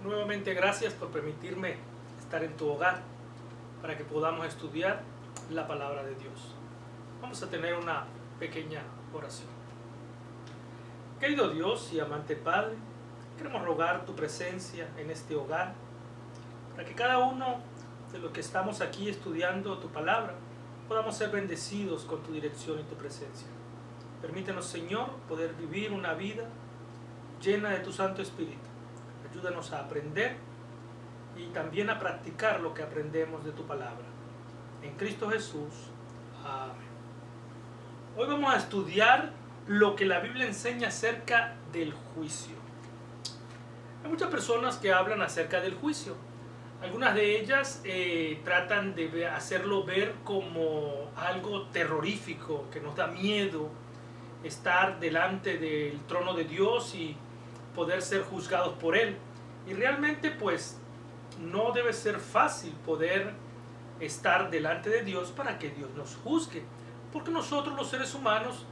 Nuevamente gracias por permitirme estar en tu hogar para que podamos estudiar la palabra de Dios. Vamos a tener una pequeña oración. Querido Dios y amante Padre, queremos rogar tu presencia en este hogar para que cada uno de los que estamos aquí estudiando tu palabra podamos ser bendecidos con tu dirección y tu presencia. Permítenos, Señor, poder vivir una vida llena de tu Santo Espíritu. Ayúdanos a aprender y también a practicar lo que aprendemos de tu palabra. En Cristo Jesús. Amén. Hoy vamos a estudiar lo que la Biblia enseña acerca del juicio. Hay muchas personas que hablan acerca del juicio. Algunas de ellas tratan de hacerlo ver como algo terrorífico, que nos da miedo estar delante del trono de Dios y poder ser juzgados por Él. Y realmente pues no debe ser fácil poder estar delante de Dios para que Dios nos juzgue, porque nosotros los seres humanos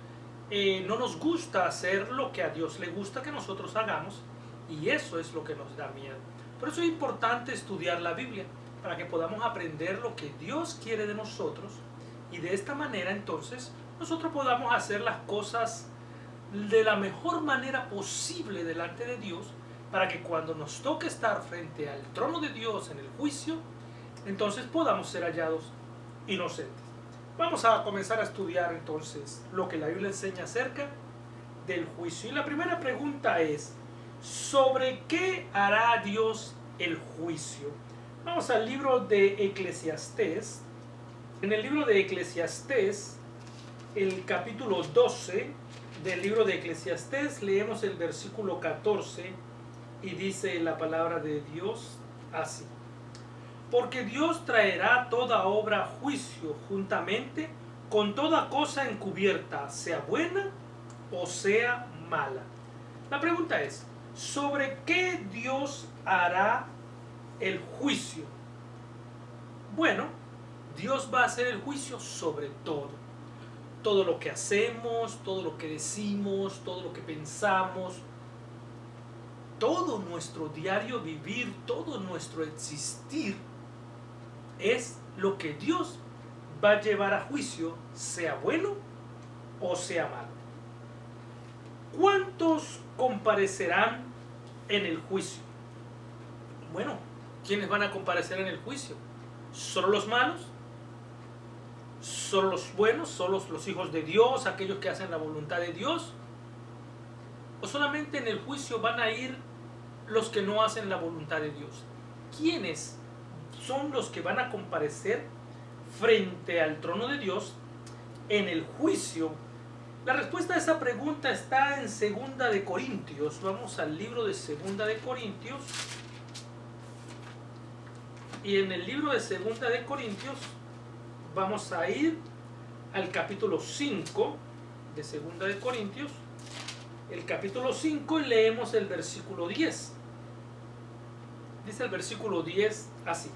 no nos gusta hacer lo que a Dios le gusta que nosotros hagamos, y eso es lo que nos da miedo. Por eso es importante estudiar la Biblia, para que podamos aprender lo que Dios quiere de nosotros, y de esta manera entonces nosotros podamos hacer las cosas de la mejor manera posible delante de Dios, para que cuando nos toque estar frente al trono de Dios en el juicio, entonces podamos ser hallados inocentes. Vamos a comenzar a estudiar entonces lo que la Biblia enseña acerca del juicio. Y la primera pregunta es, ¿sobre qué hará Dios el juicio? Vamos al libro de Eclesiastés. En el libro de Eclesiastés, el capítulo 12 del libro de Eclesiastés, leemos el versículo 14 y dice la palabra de Dios así: porque Dios traerá toda obra a juicio juntamente con toda cosa encubierta, sea buena o sea mala. La pregunta es, ¿sobre qué Dios hará el juicio? Bueno, Dios va a hacer el juicio sobre todo. Todo lo que hacemos, todo lo que decimos, todo lo que pensamos, todo nuestro diario vivir, todo nuestro existir, es lo que Dios va a llevar a juicio, sea bueno o sea malo. ¿Cuántos comparecerán en el juicio? Bueno, ¿quiénes van a comparecer en el juicio? ¿Solo los malos? ¿Solo los buenos? ¿Solo los hijos de Dios, aquellos que hacen la voluntad de Dios? ¿O solamente en el juicio van a ir los que no hacen la voluntad de Dios? ¿Quiénes son los que van a comparecer frente al trono de Dios en el juicio? La respuesta a esa pregunta está en 2 de Corintios. Vamos al libro de 2 de Corintios. Y en el libro de 2 de Corintios vamos a ir al capítulo 5 de 2 de Corintios. El capítulo 5 y leemos el versículo 10. Dice el versículo 10 así: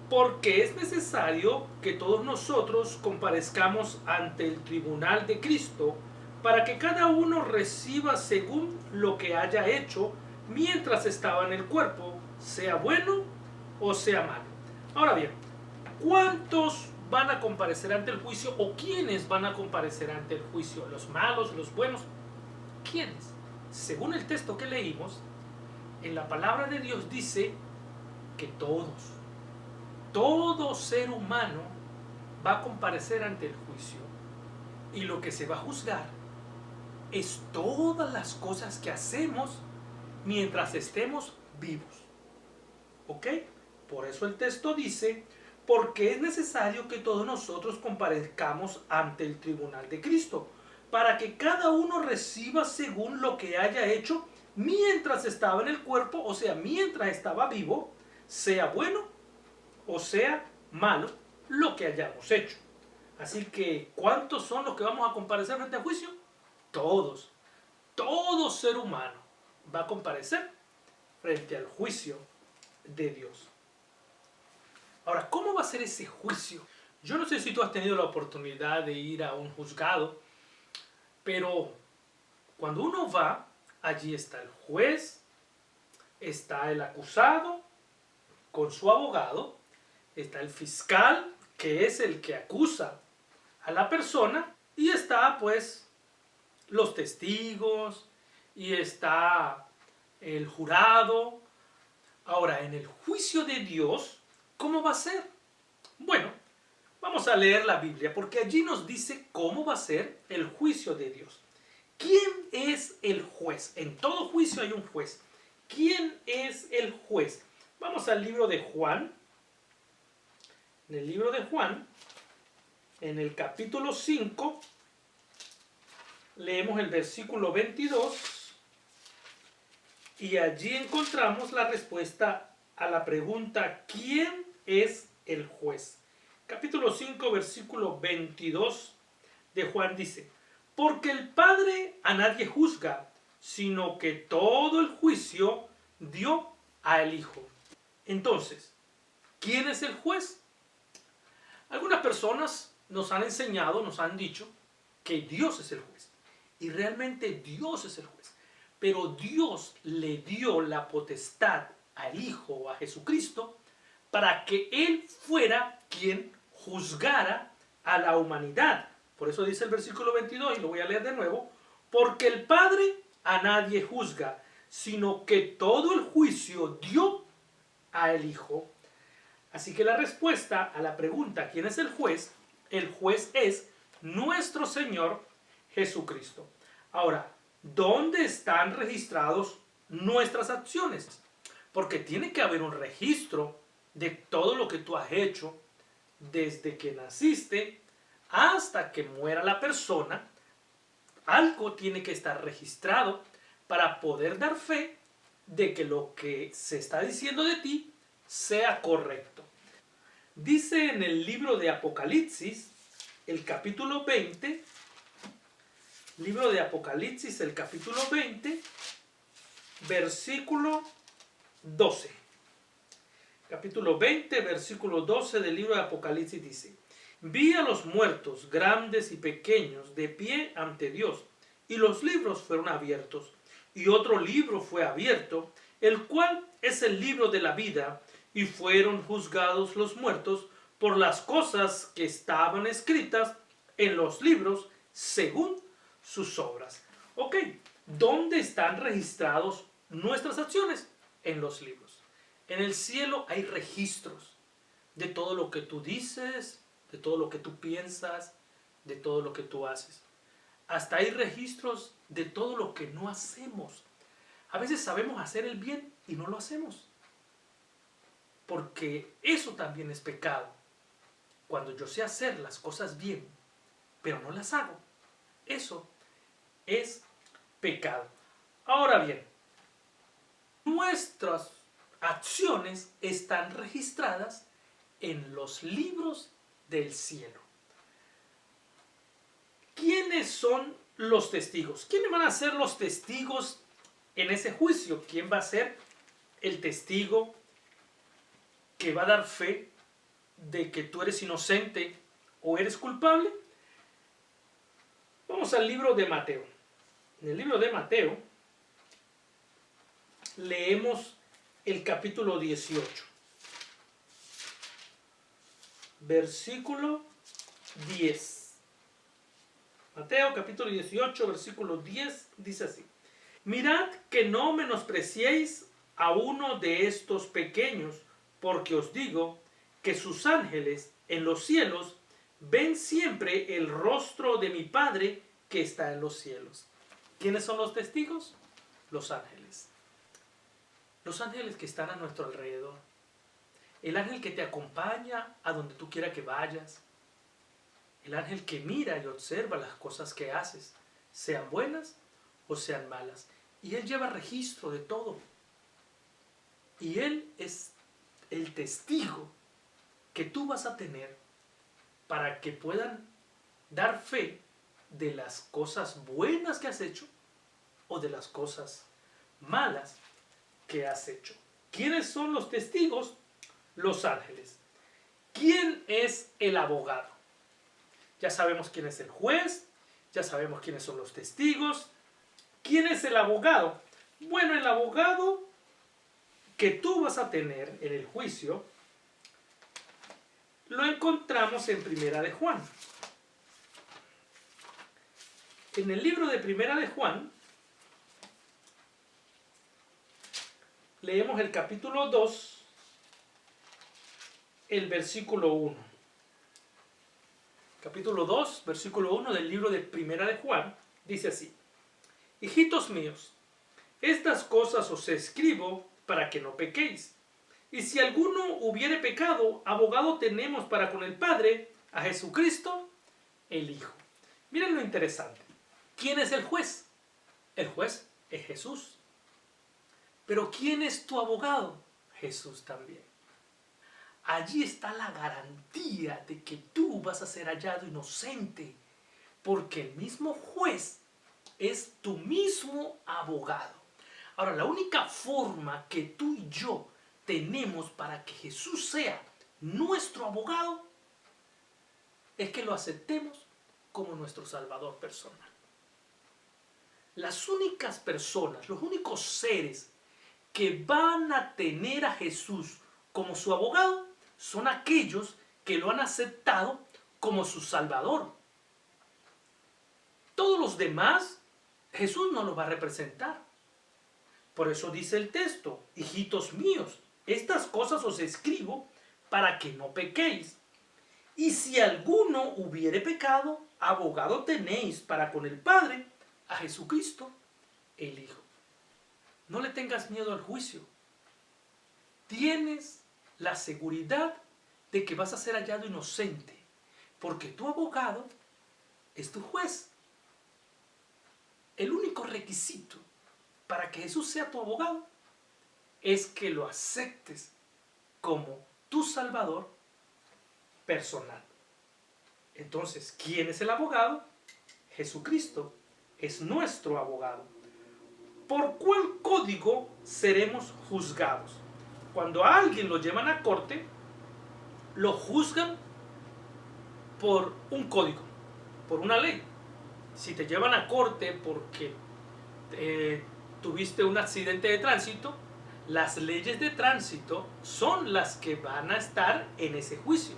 porque es necesario que todos nosotros comparezcamos ante el tribunal de Cristo, para que cada uno reciba según lo que haya hecho mientras estaba en el cuerpo, sea bueno o sea malo. Ahora bien, ¿cuántos van a comparecer ante el juicio, o quiénes van a comparecer ante el juicio? ¿Los malos, los buenos? ¿Quiénes? Según el texto que leímos, en la palabra de Dios dice que todo ser humano va a comparecer ante el juicio, y lo que se va a juzgar es todas las cosas que hacemos mientras estemos vivos. ¿Ok? Por eso el texto dice, porque es necesario que todos nosotros comparezcamos ante el tribunal de Cristo, para que cada uno reciba según lo que haya hecho mientras estaba en el cuerpo, o sea, mientras estaba vivo, sea bueno o sea malo lo que hayamos hecho. Así que, ¿cuántos son los que vamos a comparecer frente al juicio? Todos. Todo ser humano va a comparecer frente al juicio de Dios. Ahora, ¿cómo va a ser ese juicio? Yo no sé si tú has tenido la oportunidad de ir a un juzgado, pero cuando uno va, allí está el juez, está el acusado con su abogado, está el fiscal, que es el que acusa a la persona, y está pues los testigos, y está el jurado. Ahora, en el juicio de Dios, ¿cómo va a ser? Bueno, vamos a leer la Biblia, porque allí nos dice cómo va a ser el juicio de Dios. ¿Quién es el juez? En todo juicio hay un juez. ¿Quién es el juez? Vamos al libro de Juan. En el libro de Juan, en el capítulo 5, leemos el versículo 22 y allí encontramos la respuesta a la pregunta ¿quién es el juez? Capítulo 5, versículo 22 de Juan dice: porque el Padre a nadie juzga, sino que todo el juicio dio al Hijo. Entonces, ¿quién es el juez? Algunas personas nos han enseñado, nos han dicho que Dios es el juez. Y realmente Dios es el juez. Pero Dios le dio la potestad al Hijo, a Jesucristo, para que Él fuera quien juzgara a la humanidad. Por eso dice el versículo 22, y lo voy a leer de nuevo: porque el Padre a nadie juzga, sino que todo el juicio dio al Hijo. Así que la respuesta a la pregunta ¿quién es el juez? El juez es nuestro Señor Jesucristo. Ahora, ¿dónde están registrados nuestras acciones? Porque tiene que haber un registro de todo lo que tú has hecho desde que naciste hasta que muera la persona. Algo tiene que estar registrado para poder dar fe de que lo que se está diciendo de ti sea correcto. Dice en el libro de Apocalipsis, el capítulo 20, libro de Apocalipsis, el capítulo 20, versículo 12. Capítulo 20, versículo 12 del libro de Apocalipsis dice: vi a los muertos, grandes y pequeños, de pie ante Dios, y los libros fueron abiertos. Y otro libro fue abierto, el cual es el libro de la vida, y fueron juzgados los muertos por las cosas que estaban escritas en los libros según sus obras. Ok, ¿dónde están registrados nuestras acciones? En los libros. En el cielo hay registros de todo lo que tú dices, de todo lo que tú piensas, de todo lo que tú haces. Hasta hay registros de todo lo que no hacemos. A veces sabemos hacer el bien y no lo hacemos, porque eso también es pecado. Cuando yo sé hacer las cosas bien, pero no las hago, eso es pecado. Ahora bien, nuestras acciones están registradas en los libros del cielo. ¿Quiénes son los testigos? ¿Quiénes van a ser los testigos en ese juicio? ¿Quién va a ser el testigo que va a dar fe de que tú eres inocente o eres culpable? Vamos al libro de Mateo. En el libro de Mateo leemos el capítulo 18, versículo 10. Mateo capítulo 18, versículo 10 dice así: mirad que no menospreciéis a uno de estos pequeños, porque os digo que sus ángeles en los cielos ven siempre el rostro de mi Padre que está en los cielos. ¿Quiénes son los testigos? Los ángeles. Los ángeles que están a nuestro alrededor. El ángel que te acompaña a donde tú quieras que vayas. El ángel que mira y observa las cosas que haces, sean buenas o sean malas. Y él lleva registro de todo. Y él es el testigo que tú vas a tener para que puedan dar fe de las cosas buenas que has hecho o de las cosas malas que has hecho. ¿Quiénes son los testigos? Los ángeles. ¿Quién es el abogado? Ya sabemos quién es el juez, ya sabemos quiénes son los testigos. ¿Quién es el abogado? Bueno, el abogado que tú vas a tener en el juicio lo encontramos en Primera de Juan. En el libro de Primera de Juan leemos el capítulo 2, el versículo 1. Capítulo 2, versículo 1 del libro de Primera de Juan, dice así: hijitos míos, estas cosas os escribo para que no pequéis. Y si alguno hubiere pecado, abogado tenemos para con el Padre, a Jesucristo, el Hijo. Miren lo interesante. ¿Quién es el juez? El juez es Jesús. Pero ¿quién es tu abogado? Jesús también. Allí está la garantía de que tú vas a ser hallado inocente, porque el mismo juez es tu mismo abogado. Ahora, la única forma que tú y yo tenemos para que Jesús sea nuestro abogado es que lo aceptemos como nuestro Salvador personal. Las únicas personas, los únicos seres que van a tener a Jesús como su abogado son aquellos que lo han aceptado como su Salvador. Todos los demás, Jesús no los va a representar. Por eso dice el texto: hijitos míos, estas cosas os escribo para que no pequéis. Y si alguno hubiere pecado, abogado tenéis para con el Padre, a Jesucristo, el Hijo. No le tengas miedo al juicio. Tienes la seguridad de que vas a ser hallado inocente, porque tu abogado es tu juez. El único requisito para que Jesús sea tu abogado es que lo aceptes como tu Salvador personal. Entonces, ¿quién es el abogado? Jesucristo es nuestro abogado. ¿Por cuál código seremos juzgados? Cuando a alguien lo llevan a corte, lo juzgan por un código, por una ley. Si te llevan a corte porque tuviste un accidente de tránsito, las leyes de tránsito son las que van a estar en ese juicio.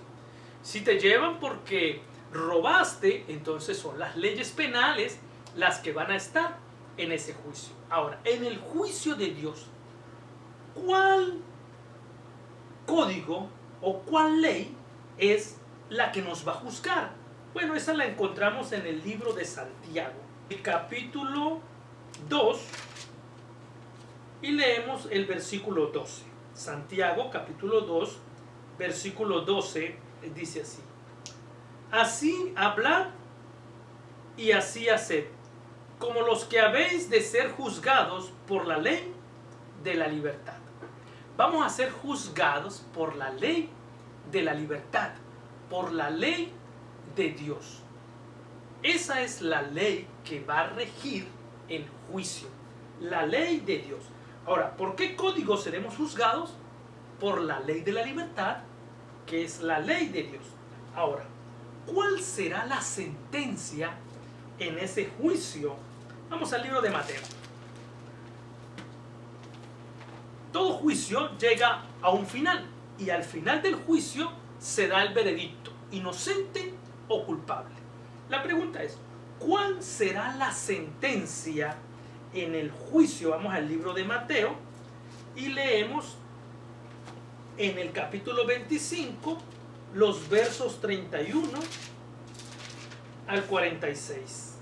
Si te llevan porque robaste, entonces son las leyes penales las que van a estar en ese juicio. Ahora, en el juicio de Dios, ¿cuál código o cuál ley es la que nos va a juzgar? Bueno, esa la encontramos en el libro de Santiago, el capítulo 2, y leemos el versículo 12. Santiago, capítulo 2, versículo 12, dice así: así hablad y así haced, como los que habéis de ser juzgados por la ley de la libertad. Vamos a ser juzgados por la ley de la libertad, por la ley de Dios. Esa es la ley que va a regir el juicio, la ley de Dios. Ahora, ¿por qué código seremos juzgados? Por la ley de la libertad, que es la ley de Dios. Ahora, ¿cuál será la sentencia en ese juicio? Vamos al libro de Mateo. Todo juicio llega a un final, y al final del juicio se da el veredicto, inocente o culpable. La pregunta es, ¿cuál será la sentencia en el juicio? Vamos al libro de Mateo y leemos en el capítulo 25 los versos 31 al 46.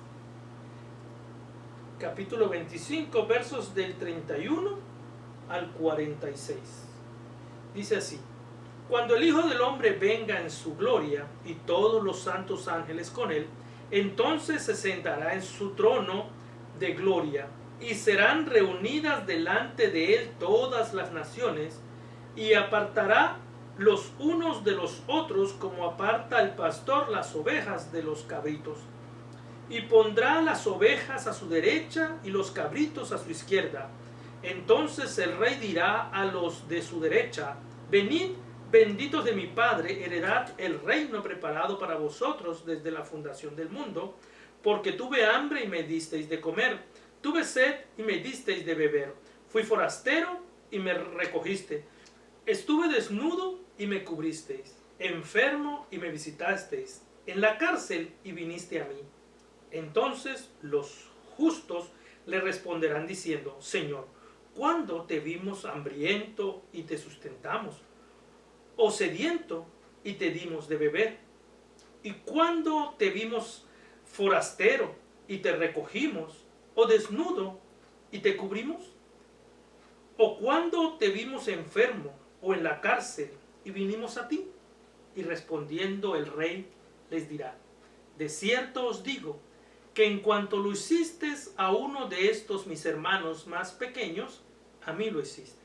Capítulo 25, versos del 31 al 46. Dice así: cuando el Hijo del Hombre venga en su gloria y todos los santos ángeles con él, entonces se sentará en su trono de gloria y serán reunidas delante de él todas las naciones, y apartará los unos de los otros como aparta el pastor las ovejas de los cabritos, y pondrá las ovejas a su derecha y los cabritos a su izquierda. Entonces el rey dirá a los de su derecha: venid, benditos de mi Padre, heredad el reino preparado para vosotros desde la fundación del mundo, porque tuve hambre y me disteis de comer, tuve sed y me disteis de beber, fui forastero y me recogiste. Estuve desnudo y me cubristeis, enfermo y me visitasteis, en la cárcel y viniste a mí. Entonces los justos le responderán diciendo: Señor, ¿cuándo te vimos hambriento y te sustentamos? ¿O sediento y te dimos de beber? ¿Y cuándo te vimos forastero y te recogimos? ¿O desnudo y te cubrimos? ¿O cuándo te vimos enfermo o en la cárcel y vinimos a ti? Y respondiendo el rey les dirá: de cierto os digo que en cuanto lo hicisteis a uno de estos mis hermanos más pequeños, a mí lo hiciste.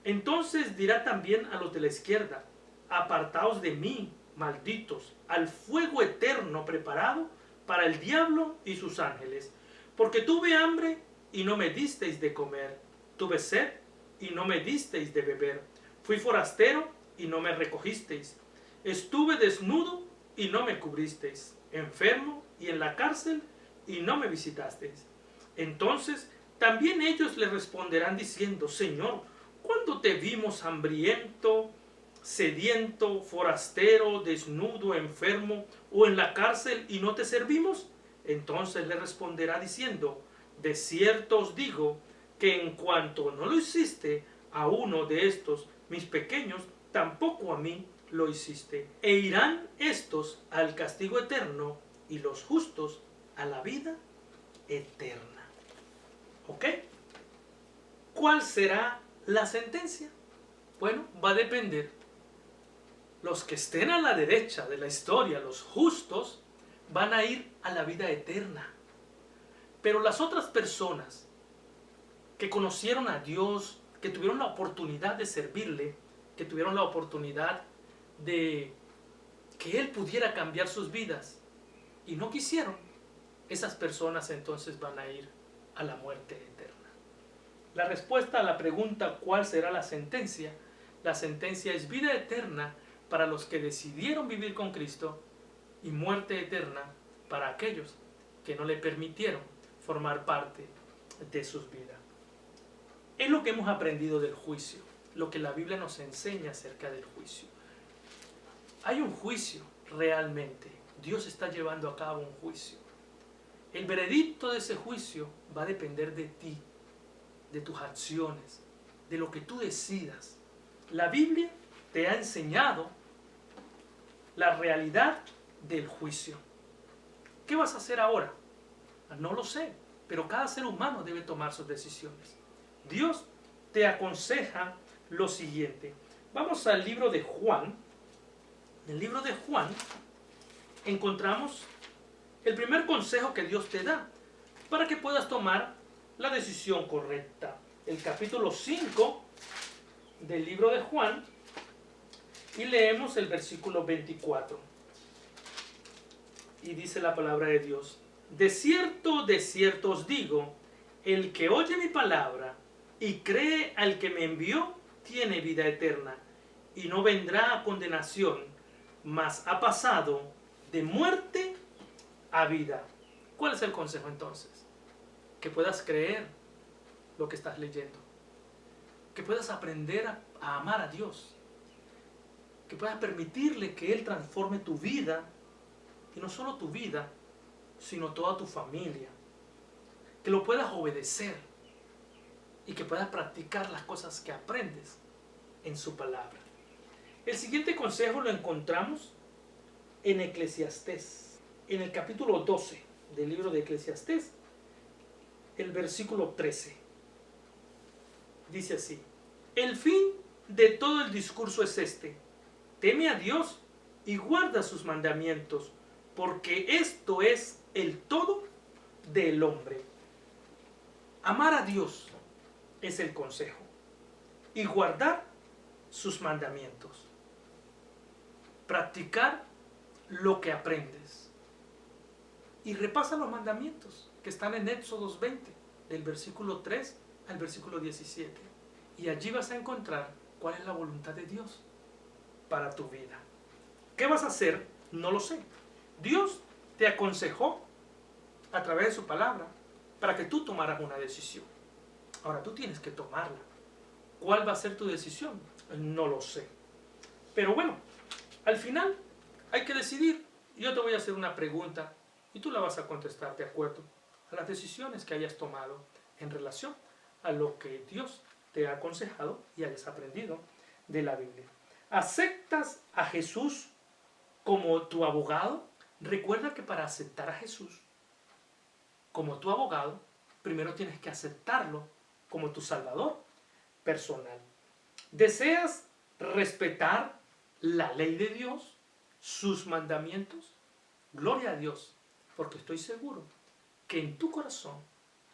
Entonces dirá también a los de la izquierda: apartaos de mí, malditos, al fuego eterno preparado para el diablo y sus ángeles. Porque tuve hambre y no me disteis de comer, tuve sed y no me disteis de beber, fui forastero y no me recogisteis, estuve desnudo y no me cubristeis, enfermo y en la cárcel y no me visitasteis. Entonces también ellos le responderán diciendo: Señor, ¿cuándo te vimos hambriento, sediento, forastero, desnudo, enfermo o en la cárcel y no te servimos? Entonces le responderá diciendo: de cierto os digo que en cuanto no lo hiciste a uno de estos mis pequeños, tampoco a mí lo hiciste. E irán estos al castigo eterno y los justos a la vida eterna. ¿Ok? ¿Cuál será la sentencia? Bueno, va a depender. Los que estén a la derecha de la historia, los justos, van a ir a la vida eterna. Pero las otras personas que conocieron a Dios, que tuvieron la oportunidad de servirle, que tuvieron la oportunidad de que Él pudiera cambiar sus vidas y no quisieron, esas personas entonces van a ir a la muerte eterna. La respuesta a la pregunta ¿cuál será la sentencia? La sentencia es vida eterna para los que decidieron vivir con Cristo y muerte eterna para aquellos que no le permitieron formar parte de sus vidas. Es lo que hemos aprendido del juicio, lo que la Biblia nos enseña acerca del juicio. Hay un juicio realmente. Dios está llevando a cabo un juicio. El veredicto de ese juicio va a depender de ti, de tus acciones, de lo que tú decidas. La Biblia te ha enseñado la realidad del juicio. ¿Qué vas a hacer ahora? No lo sé, pero cada ser humano debe tomar sus decisiones. Dios te aconseja lo siguiente. Vamos al libro de Juan. En el libro de Juan encontramos el primer consejo que Dios te da para que puedas tomar la decisión correcta. El capítulo 5 del libro de Juan, y leemos el versículo 24. Y dice la palabra de Dios: de cierto os digo, el que oye mi palabra y cree al que me envió, tiene vida eterna, y no vendrá a condenación, mas ha pasado de muerte a vida. ¿Cuál es el consejo entonces? Que puedas creer lo que estás leyendo, que puedas aprender a amar a Dios, que puedas permitirle que Él transforme tu vida, y no solo tu vida, sino toda tu familia, que lo puedas obedecer y que puedas practicar las cosas que aprendes en su palabra. El siguiente consejo lo encontramos en Eclesiastés, en el capítulo 12 del libro de Eclesiastés, el versículo 13. Dice así: el fin de todo el discurso es este: teme a Dios y guarda sus mandamientos, porque esto es el todo del hombre. Amar a Dios es el consejo, y guardar sus mandamientos. Practicar lo que aprendes. Y repasa los mandamientos que están en Éxodo 20, del versículo 3 al versículo 17. Y allí vas a encontrar cuál es la voluntad de Dios para tu vida. ¿Qué vas a hacer? No lo sé. Dios te aconsejó a través de su palabra para que tú tomaras una decisión. Ahora tú tienes que tomarla. ¿Cuál va a ser tu decisión? No lo sé. Pero bueno, al final hay que decidir. Yo te voy a hacer una pregunta y tú la vas a contestar de acuerdo a las decisiones que hayas tomado en relación a lo que Dios te ha aconsejado y hayas aprendido de la Biblia. ¿Aceptas a Jesús como tu abogado? Recuerda que para aceptar a Jesús como tu abogado, primero tienes que aceptarlo como tu Salvador personal. ¿Deseas respetar la ley de Dios, sus mandamientos? Gloria a Dios, porque estoy seguro que en tu corazón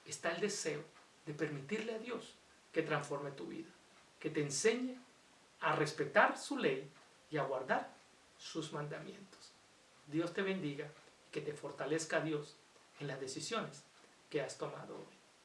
está el deseo de permitirle a Dios que transforme tu vida, que te enseñe a respetar su ley y a guardar sus mandamientos. Dios te bendiga y que te fortalezca Dios en las decisiones que has tomado hoy.